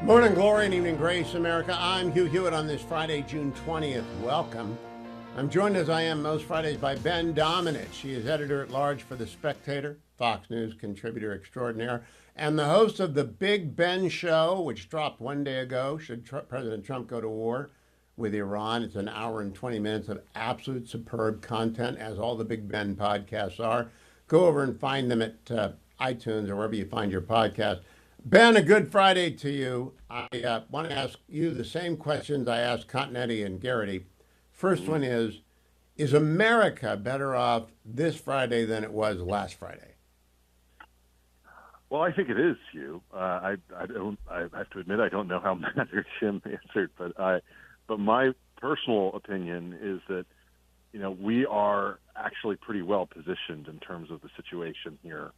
Morning glory and evening grace, America. I'm Hugh Hewitt on this Friday, June 20th. Welcome. I'm joined as I am most Fridays by Ben Domenech. He is editor-at-large for The Spectator, Fox News contributor extraordinaire, and the host of The Big Ben Show, which dropped one day ago, should President Trump go to war with Iran. It's an hour and 20 minutes of absolute superb content, as all the Big Ben podcasts are. Go over and find them at iTunes or wherever you find your podcast. Ben, a good Friday to you. I want to ask you the same questions I asked Continetti and Garrity. First one is America better off this Friday than it was last Friday? Well, I think it is, Hugh. I have to admit I don't know how Matt or Jim answered, but my personal opinion is that we are actually pretty well positioned in terms of the situation here.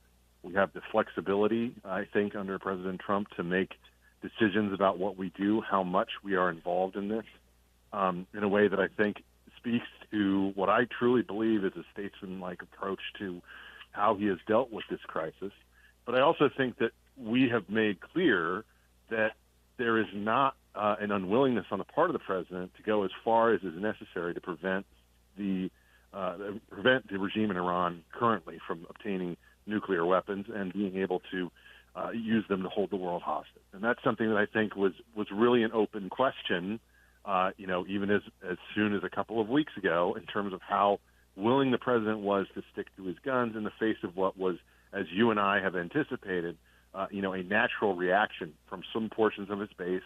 We have the flexibility, I think, under President Trump to make decisions about what we do, how much we are involved in this, in a way that I think speaks to what I truly believe is a statesman-like approach to how he has dealt with this crisis. But I also think that we have made clear that there is not an unwillingness on the part of the president to go as far as is necessary to prevent the regime in Iran currently from obtaining nuclear weapons and being able to use them to hold the world hostage. And that's something that I think was really an open question, even as soon as a couple of weeks ago, in terms of how willing the president was to stick to his guns in the face of what was, as you and I have anticipated, a natural reaction from some portions of his base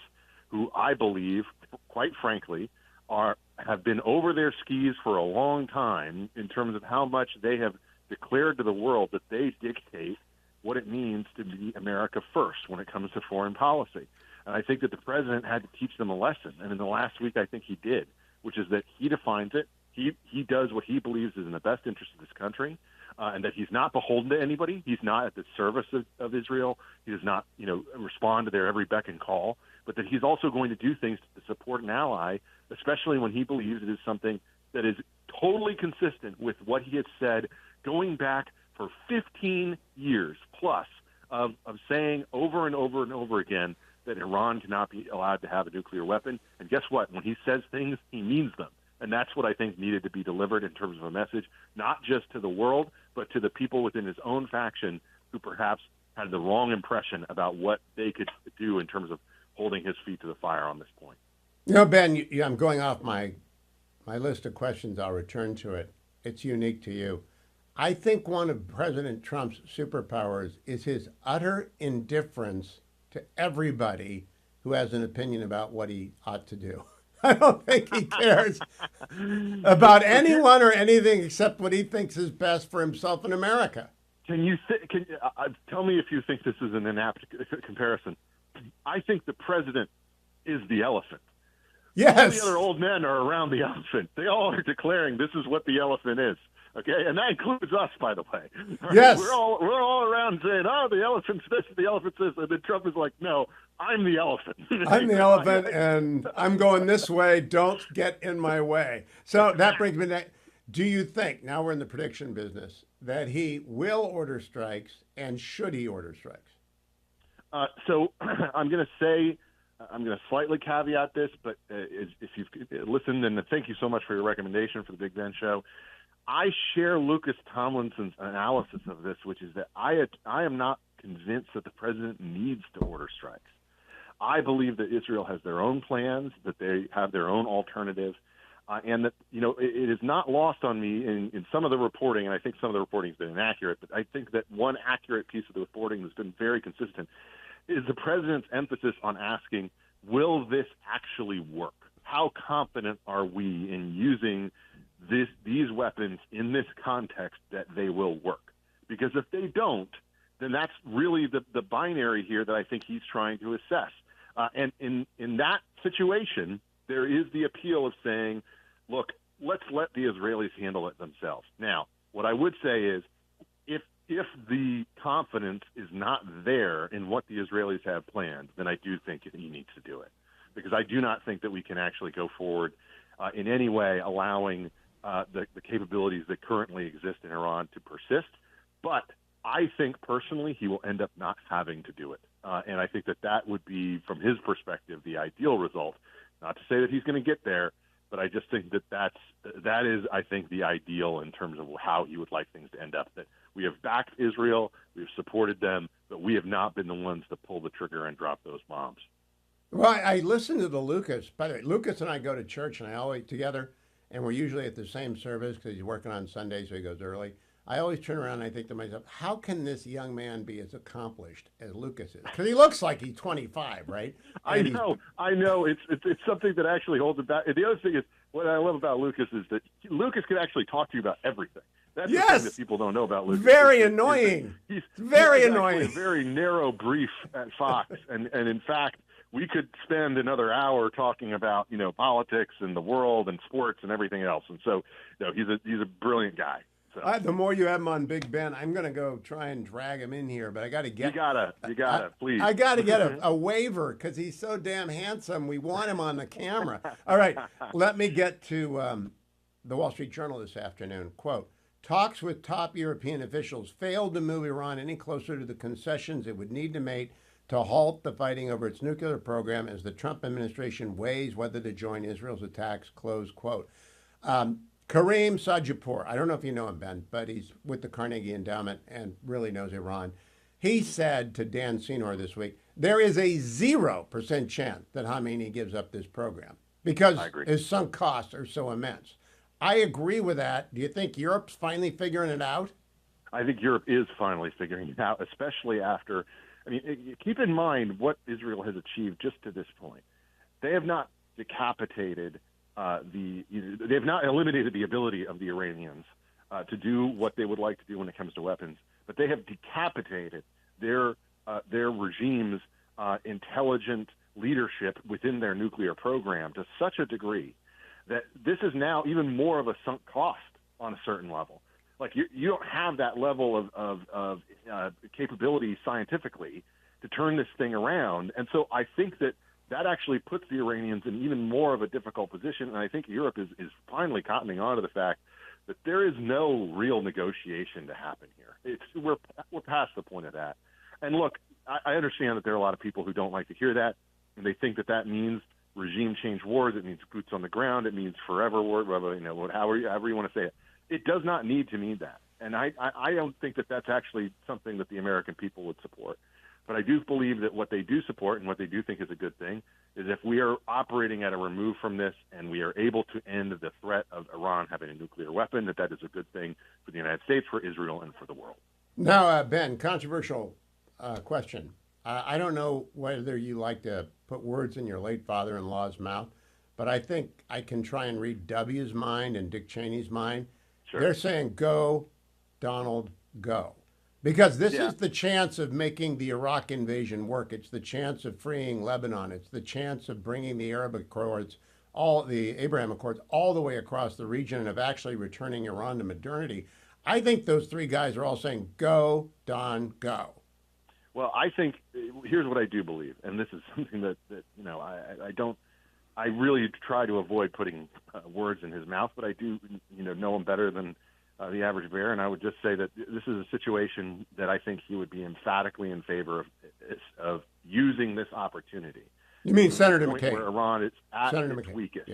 who I believe, quite frankly, have been over their skis for a long time in terms of how much they have declared to the world that they dictate what it means to be America first when it comes to foreign policy. And I think that the president had to teach them a lesson. And in the last week, I think he did, which is that he defines it. He does what he believes is in the best interest of this country, and that he's not beholden to anybody. He's not at the service of Israel. He does not, respond to their every beck and call, but that he's also going to do things to support an ally, especially when he believes it is something that is totally consistent with what he had said going back for 15 years plus of saying over and over and over again that Iran cannot be allowed to have a nuclear weapon. And guess what? When he says things, he means them. And that's what I think needed to be delivered in terms of a message, not just to the world, but to the people within his own faction who perhaps had the wrong impression about what they could do in terms of holding his feet to the fire on this point. Ben, I'm going off my list of questions. I'll return to it. It's unique to you. I think one of President Trump's superpowers is his utter indifference to everybody who has an opinion about what he ought to do. I don't think he cares about anyone or anything except what he thinks is best for himself and America. Tell me if you think this is an inapt comparison? I think the president is the elephant. Yes. All the other old men are around the elephant. They all are declaring this is what the elephant is. Okay, and that includes us, by the way. Yes, we're all around saying, "Oh, the elephant's this, the elephant's this," and then Trump is like, "No, I'm the elephant. I'm the elephant, and I'm going this way. Don't get in my way." So that brings me to: do you think, now we're in the prediction business, that he will order strikes, and should he order strikes? So I'm going to slightly caveat this, but if you've listened, and thank you so much for your recommendation for the Big Ben Show. I share Lucas Tomlinson's analysis of this, which is that I am not convinced that the president needs to order strikes. I believe that Israel has their own plans, that they have their own alternatives, and that it is not lost on me in some of the reporting, and I think some of the reporting has been inaccurate, but I think that one accurate piece of the reporting that's been very consistent is the president's emphasis on asking, will this actually work? How confident are we in using these weapons in this context that they will work? Because if they don't, then that's really the binary here that I think he's trying to assess. And in that situation, there is the appeal of saying, look, let's let the Israelis handle it themselves. Now, what I would say is, if the confidence is not there in what the Israelis have planned, then I do think he needs to do it. Because I do not think that we can actually go forward in any way allowing the capabilities that currently exist in Iran to persist. But I think personally he will end up not having to do it. And I think that would be, from his perspective, the ideal result. Not to say that he's going to get there, but I just think that is, I think, the ideal in terms of how he would like things to end up. That we have backed Israel, we have supported them, but we have not been the ones to pull the trigger and drop those bombs. Well, I listened to the Lucas. By the way, Lucas and I go to church, and I always together, and we're usually at the same service because he's working on Sunday, so he goes early. I always turn around and I think to myself, how can this young man be as accomplished as Lucas is? Because he looks like he's 25, right? I know. It's something that actually holds him back. And the other thing is, what I love about Lucas is that Lucas can actually talk to you about everything. That's the thing that people don't know about Lucas. Very annoying. He's very annoying. A very narrow brief at Fox, and in fact, we could spend another hour talking about politics and the world and sports and everything else. And so, he's a brilliant guy. So. The more you have him on Big Ben, I'm going to go try and drag him in here, but I got to get. You gotta, please. I got to get a waiver because he's so damn handsome. We want him on the camera. All right, let me get to the Wall Street Journal this afternoon. Quote: talks with top European officials failed to move Iran any closer to the concessions it would need to make to halt the fighting over its nuclear program as the Trump administration weighs whether to join Israel's attacks. Close quote. Kareem Sajipur, I don't know if you know him, Ben, but he's with the Carnegie Endowment and really knows Iran. He said to Dan Senor this week, there is a 0% chance that Khamenei gives up this program because his sunk costs are so immense. I agree with that. Do you think Europe's finally figuring it out? I think Europe is finally figuring it out, especially after, keep in mind what Israel has achieved just to this point. They have not decapitated they have not eliminated the ability of the Iranians to do what they would like to do when it comes to weapons, but they have decapitated their regime's intelligent leadership within their nuclear program to such a degree that this is now even more of a sunk cost on a certain level. Like you don't have that level of capability scientifically to turn this thing around, and so I think that actually puts the Iranians in even more of a difficult position, and I think Europe is finally cottoning on to the fact that there is no real negotiation to happen here. We're past the point of that. And look, I understand that there are a lot of people who don't like to hear that, and they think that means regime change wars. It means boots on the ground. It means forever war. However you want to say it. It does not need to mean that, and I don't think that that's actually something that the American people would support. But I do believe that what they do support and what they do think is a good thing is if we are operating at a remove from this and we are able to end the threat of Iran having a nuclear weapon, that is a good thing for the United States, for Israel, and for the world. Now, Ben, controversial question. I don't know whether you like to put words in your late father-in-law's mouth, but I think I can try and read W's mind and Dick Cheney's mind. Sure. They're saying, go, Donald, go. Because this is the chance of making the Iraq invasion work. It's the chance of freeing Lebanon. It's the chance of bringing the Arab Accords, the Abraham Accords, all the way across the region and of actually returning Iran to modernity. I think those three guys are all saying, go, Don, go. Well, I think here's what I do believe, and this is something that I really try to avoid putting words in his mouth, but I do know him better than the average bear, and I would just say that this is a situation that I think he would be emphatically in favor of using this opportunity. You mean Senator McCain? Where Iran is at its weakest,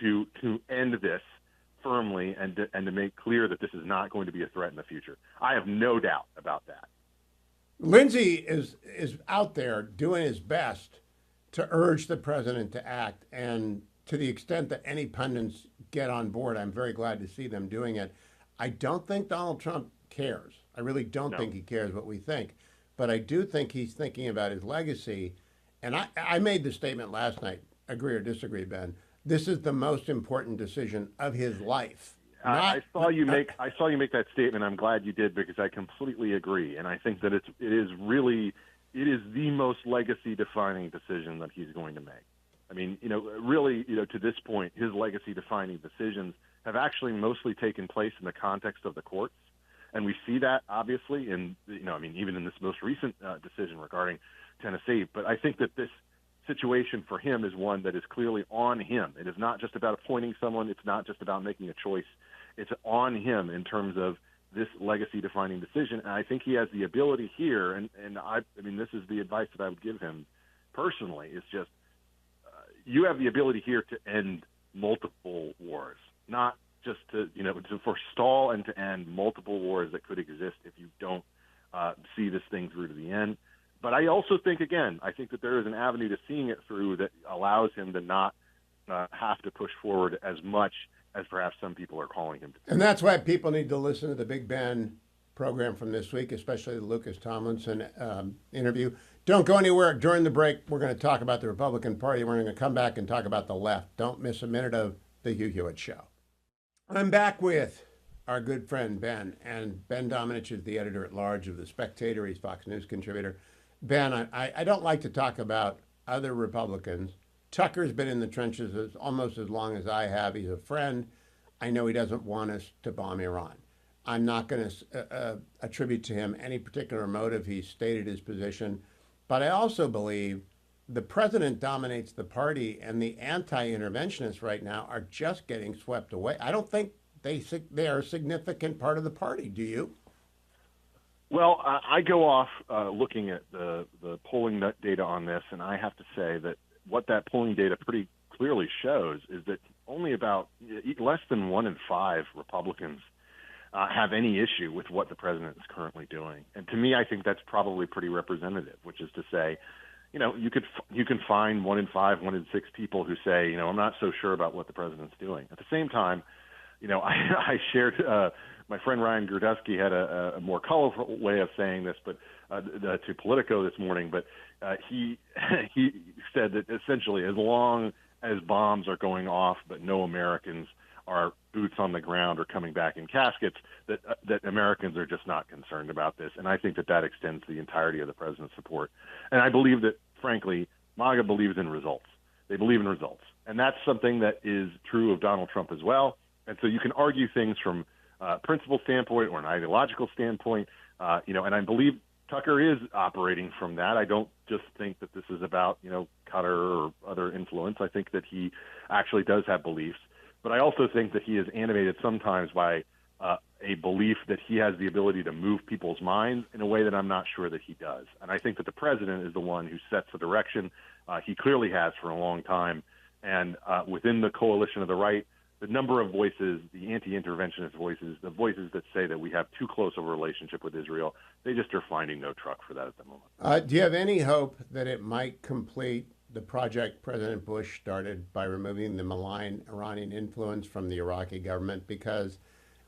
to end this firmly and to make clear that this is not going to be a threat in the future. I have no doubt about that. Lindsey is out there doing his best to urge the president to act, and to the extent that any pundits get on board, I'm very glad to see them doing it. I don't think Donald Trump cares. I really don't think he cares what we think. But I do think he's thinking about his legacy. And I made the statement last night, agree or disagree, Ben, this is the most important decision of his life. I saw you make that statement. I'm glad you did, because I completely agree. And I think that it is the most legacy-defining decision that he's going to make. I mean, really, to this point, his legacy-defining decisions have actually mostly taken place in the context of the courts. And we see that, obviously, in, even in this most recent decision regarding Tennessee. But I think that this situation for him is one that is clearly on him. It is not just about appointing someone. It's not just about making a choice. It's on him in terms of this legacy-defining decision. And I think he has the ability here, and I mean, this is the advice that I would give him personally, is just you have the ability here to end multiple wars, not just to forestall and to end multiple wars that could exist if you don't see this thing through to the end. But I also think, again, I think that there is an avenue to seeing it through that allows him to not have to push forward as much as perhaps some people are calling him to. And that's why people need to listen to the Big Ben program from this week, especially the Lucas Tomlinson interview. Don't go anywhere. During the break, we're going to talk about the Republican Party. We're going to come back and talk about the left. Don't miss a minute of the Hugh Hewitt Show. I'm back with our good friend Ben, and Ben Domenech is the editor-at-large of The Spectator. He's Fox News contributor. Ben, I don't like to talk about other Republicans. Tucker's been in the trenches almost as long as I have. He's a friend. I know he doesn't want us to bomb Iran. I'm not going to attribute to him any particular motive. He's stated his position. But I also believe the president dominates the party, and the anti-interventionists right now are just getting swept away. I don't think they are a significant part of the party. Do you? Well, I go off looking at the polling data on this, and I have to say that what that polling data pretty clearly shows is that only about less than 1 in 5 Republicans have any issue with what the president is currently doing. And to me, I think that's probably pretty representative, which is to say, you can find 1 in 5, 1 in 6 people who say, I'm not so sure about what the president's doing. At the same time, I shared my friend Ryan Gerdusky had a more colorful way of saying this, but to Politico this morning. But he said that essentially, as long as bombs are going off, but no Americans are boots on the ground or coming back in caskets, that Americans are just not concerned about this. And I think that extends to the entirety of the president's support. And I believe that, frankly, MAGA believes in results. They believe in results. And that's something that is true of Donald Trump as well. And so you can argue things from a principle standpoint or an ideological standpoint, and I believe Tucker is operating from that. I don't just think that this is about, Qatar or other influence. I think that he actually does have beliefs. But I also think that he is animated sometimes by a belief that he has the ability to move people's minds in a way that I'm not sure that he does. And I think that the president is the one who sets the direction. He clearly has for a long time. And within the coalition of the right, the number of voices, the anti-interventionist voices, the voices that say that we have too close of a relationship with Israel, they just are finding no truck for that at the moment. Do you have any hope that it might complete the project President Bush started by removing the malign Iranian influence from the Iraqi government? Because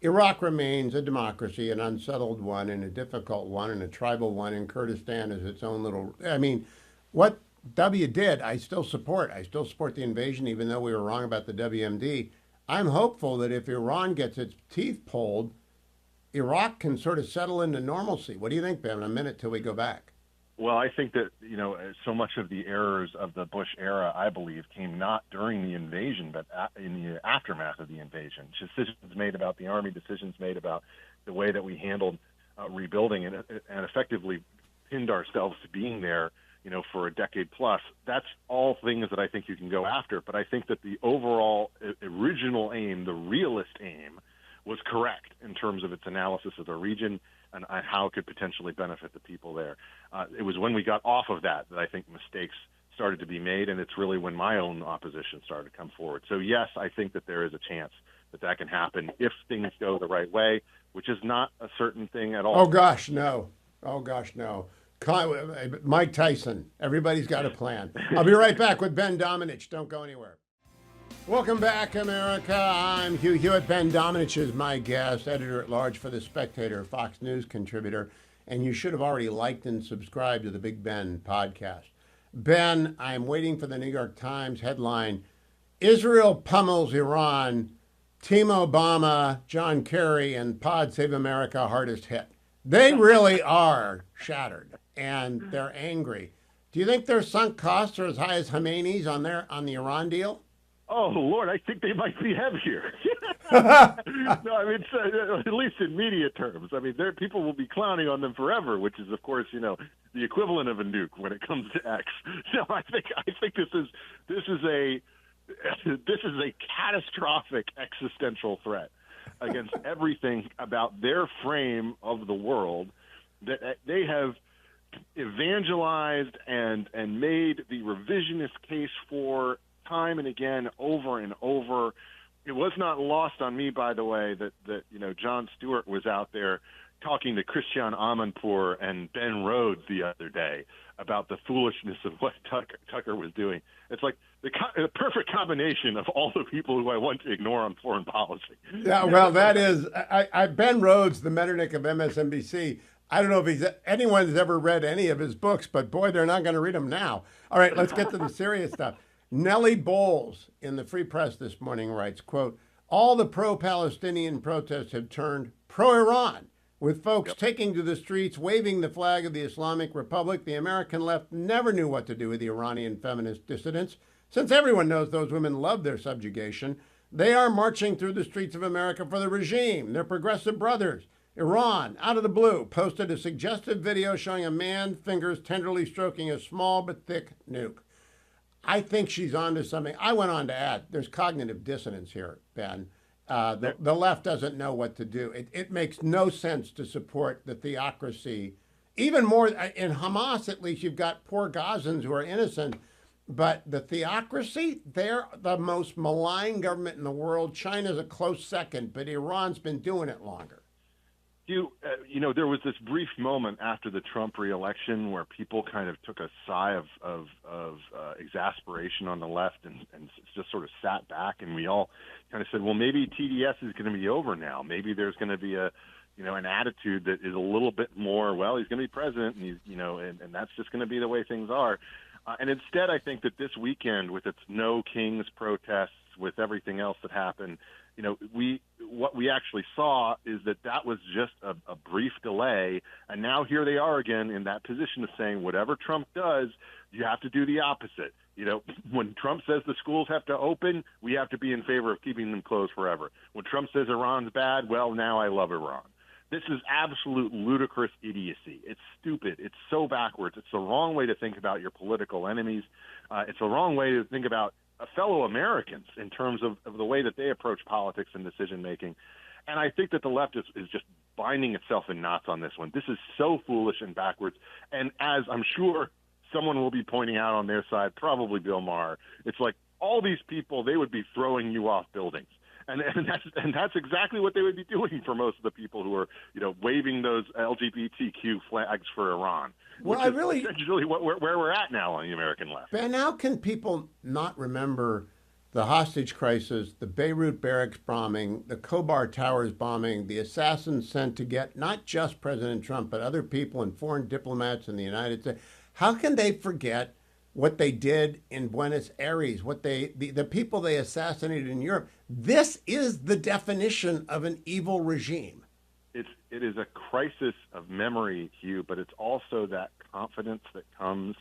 Iraq remains a democracy, an unsettled one, and a difficult one, and a tribal one, and Kurdistan is its own little... what W did, I still support. I still support the invasion, even though we were wrong about the WMD. I'm hopeful that if Iran gets its teeth pulled, Iraq can sort of settle into normalcy. What do you think, Ben? A minute till we go back. Well, I think that, so much of the errors of the Bush era, I believe, came not during the invasion, but in the aftermath of the invasion. Decisions made about the Army, decisions made about the way that we handled rebuilding and effectively pinned ourselves to being there, for a decade plus. That's all things that I think you can go after. But I think that the overall original aim, the realist aim, was correct in terms of its analysis of the region and how it could potentially benefit the people there. It was when we got off of that I think mistakes started to be made, and it's really when my own opposition started to come forward. So, yes, I think that there is a chance that can happen if things go the right way, which is not a certain thing at all. Oh, gosh, no. Mike Tyson, everybody's got a plan. I'll be right back with Ben Domenech. Don't go anywhere. Welcome back, America. I'm Hugh Hewitt. Ben Domenech is my guest, editor-at-large for The Spectator, Fox News contributor, and you should have already liked and subscribed to the Big Ben podcast. Ben, I'm waiting for the New York Times headline, Israel pummels Iran, Team Obama, John Kerry, and Pod Save America hardest hit. They really are shattered, and they're angry. Do you think their sunk costs are as high as Khomeini's on the Iran deal? Oh, Lord, I think they might be heavier. No, I mean, at least in media terms. I mean, people will be clowning on them forever, which is, of course, the equivalent of a nuke when it comes to X. No, I think this is a catastrophic existential threat. against everything about their frame of the world, that they have evangelized and made the revisionist case for time and again, over and over. It was not lost on me, by the way, that Jon Stewart was out there talking to Christian Amanpour and Ben Rhodes the other day about the foolishness of what Tucker was doing. It's like the perfect combination of all the people who I want to ignore on foreign policy. Yeah, well, that is Ben Rhodes, the Metternich of MSNBC. I don't know if anyone's ever read any of his books, but boy, they're not going to read them now. All right, let's get to the serious stuff. Nellie Bowles in the Free Press this morning writes, quote, all the pro-Palestinian protests have turned pro-Iran, with folks taking to the streets, waving the flag of the Islamic Republic. The American left never knew what to do with the Iranian feminist dissidents. Since everyone knows those women love their subjugation, they are marching through the streets of America for the regime, their progressive brothers. Iran, out of the blue, posted a suggestive video showing a man fingers tenderly stroking a small but thick nuke. I think she's onto something. I went on to add, there's cognitive dissonance here, Ben. The left doesn't know what to do. It makes no sense to support the theocracy. Even more, in Hamas, at least, you've got poor Gazans who are innocent. But the theocracy, they're the most malign government in the world. China's a close second, but Iran's been doing it longer. There was this brief moment after the Trump reelection where people kind of took a sigh of exasperation on the left and just sort of sat back, and we all kind of said, well, maybe TDS is going to be over now. Maybe there's going to be an attitude that is a little bit more, well, he's going to be president, and and that's just going to be the way things are. And instead, I think that this weekend, with its No Kings protests, with everything else that happened, what we actually saw is that was just a brief delay, and now here they are again in that position of saying whatever Trump does, you have to do the opposite. When Trump says the schools have to open, we have to be in favor of keeping them closed forever. When Trump says Iran's bad, well, now I love Iran. This is absolute ludicrous idiocy. It's stupid. It's so backwards. It's the wrong way to think about your political enemies. It's the wrong way to think about fellow Americans in terms of the way that they approach politics and decision-making. And I think that the left is just binding itself in knots on this one. This is so foolish and backwards. And as I'm sure someone will be pointing out on their side, probably Bill Maher, it's like all these people, they would be throwing you off buildings. And that's exactly what they would be doing for most of the people who are, waving those LGBTQ flags for Iran. Well, essentially where we're at now on the American left. Ben, how can people not remember the hostage crisis, the Beirut barracks bombing, the Khobar Towers bombing, the assassins sent to get not just President Trump, but other people and foreign diplomats in the United States? How can they forget what they did in Buenos Aires, the people they assassinated in Europe? This is the definition of an evil regime. It is a crisis of memory, Hugh, but it's also that confidence that comes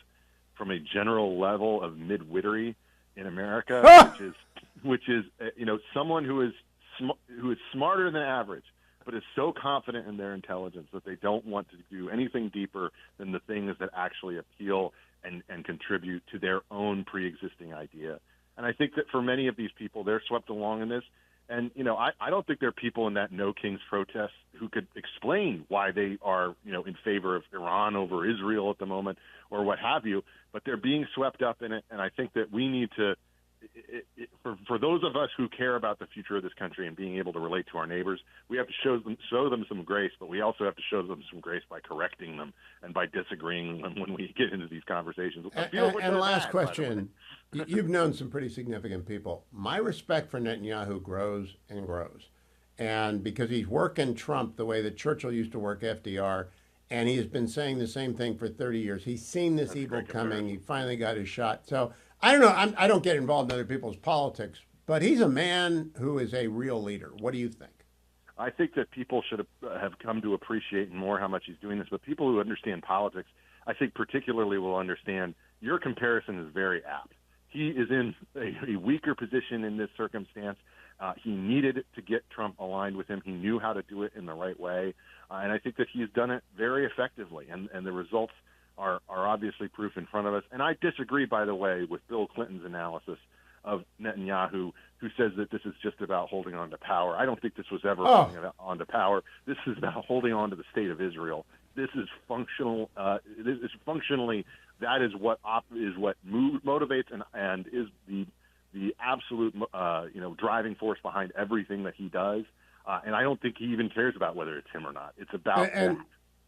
from a general level of midwittery in America, which is someone who is smarter than average, but is so confident in their intelligence that they don't want to do anything deeper than the things that actually appeal and contribute to their own pre-existing idea. And I think that for many of these people, they're swept along in this. And, I don't think there are people in that No Kings protest who could explain why they are, in favor of Iran over Israel at the moment or what have you, but they're being swept up in it. And I think that we need to, for those of us who care about the future of this country and being able to relate to our neighbors, we have to show them some grace, but we also have to show them some grace by correcting them and by disagreeing when we get into these conversations. And last question, you've known some pretty significant people. My respect for Netanyahu grows and grows. And because he's working Trump the way that Churchill used to work FDR, and he has been saying the same thing for 30 years. He's seen this evil coming. He finally got his shot. So I don't know. I don't get involved in other people's politics, but he's a man who is a real leader. What do you think? I think that people should have come to appreciate more how much he's doing this. But people who understand politics, I think particularly will understand your comparison is very apt. He is in a weaker position in this circumstance. He needed to get Trump aligned with him. He knew how to do it in the right way. And I think that he's done it very effectively. And the results are obviously proof in front of us. And I disagree, by the way, with Bill Clinton's analysis of Netanyahu, who says that this is just about holding on to power. I don't think this was ever holding on to power. This is about holding on to the state of Israel. This is functional. This is functionally, that is what motivates and is the absolute driving force behind everything that he does. And I don't think he even cares about whether it's him or not. It's about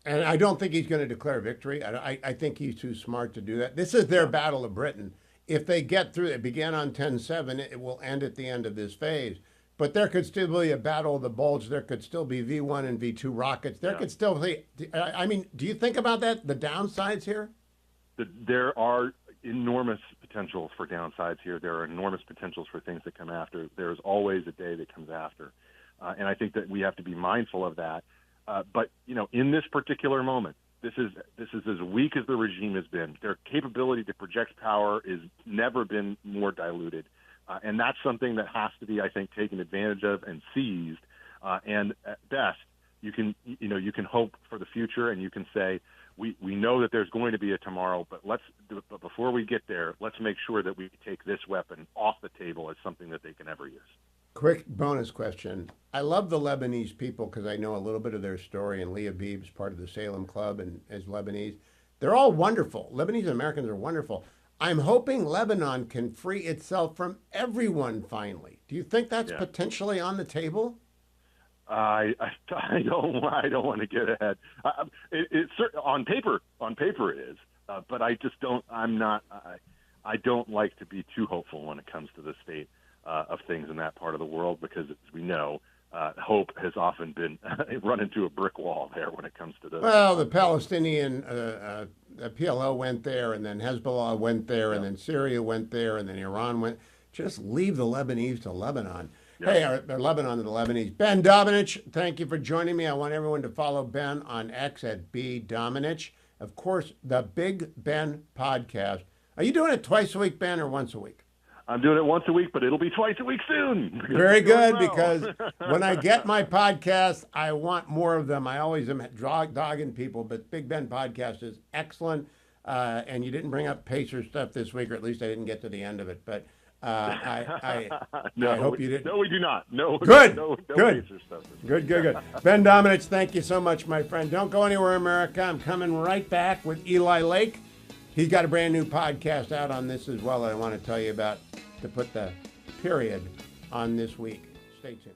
and I don't think he's going to declare victory. I think he's too smart to do that. This is their Battle of Britain. If they get through, it began on 10/7, it will end at the end of this phase. But there could still be a Battle of the Bulge. There could still be V1 and V2 rockets. There could still be, I mean, do you think about that, the downsides here? There are enormous potentials for downsides here. There are enormous potentials for things that come after. There's always a day that comes after. And I think that we have to be mindful of that. But, in this particular moment, this is as weak as the regime has been. Their capability to project power has never been more diluted. And that's something that has to be, I think, taken advantage of and seized. And at best, you can hope for the future, and you can say, we know that there's going to be a tomorrow, but before we get there, let's make sure that we take this weapon off the table as something that they can never use. Quick bonus question. I love the Lebanese people because I know a little bit of their story, and Leah Beeb's part of the Salem Club and is Lebanese. They're all wonderful. Lebanese Americans are wonderful. I'm hoping Lebanon can free itself from everyone finally. Do you think that's potentially on the table? I don't want to get ahead. It's on paper it is, but I just don't. I don't like to be too hopeful when it comes to the state of things in that part of the world, because, as we know, hope has often been run into a brick wall there when it comes to this. Well, the Palestinian PLO went there, and then Hezbollah went there, and then Syria went there, and then Iran went. Just leave the Lebanese to Lebanon. Yeah. Hey, or Lebanon to the Lebanese. Ben Domenech, thank you for joining me. I want everyone to follow Ben on X at BDomenech. Of course, the Big Ben podcast. Are you doing it twice a week, Ben, or once a week? I'm doing it once a week, but it'll be twice a week soon. Very good, because when I get my podcast, I want more of them. I always am dogging people, but Big Ben podcast is excellent. And you didn't bring up Pacer stuff this week, or at least I didn't get to the end of it. But I hope you didn't. No, we do not. No. Good. No good. Pacer stuff. Good. Ben Domenech, thank you so much, my friend. Don't go anywhere, America. I'm coming right back with Eli Lake. He's got a brand new podcast out on this as well that I want to tell you about, to put the period on this week. Stay tuned.